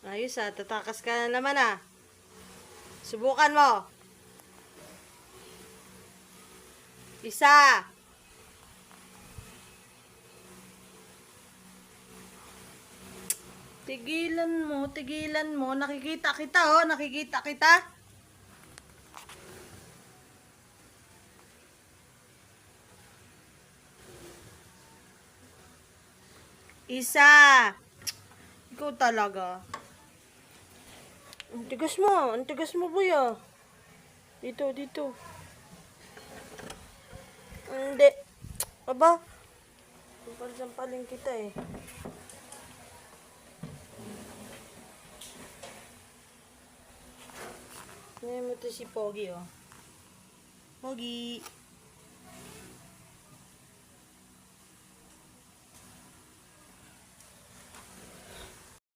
Ayos tatakas ka na naman Subukan mo. Isa. Tigilan mo. Nakikita kita, nakikita kita. Isa. Ikaw talaga. Ang tigas mo boy Dito. Hindi. Aba. Sampalin kita Ngayon mo to si Pogi Pogi.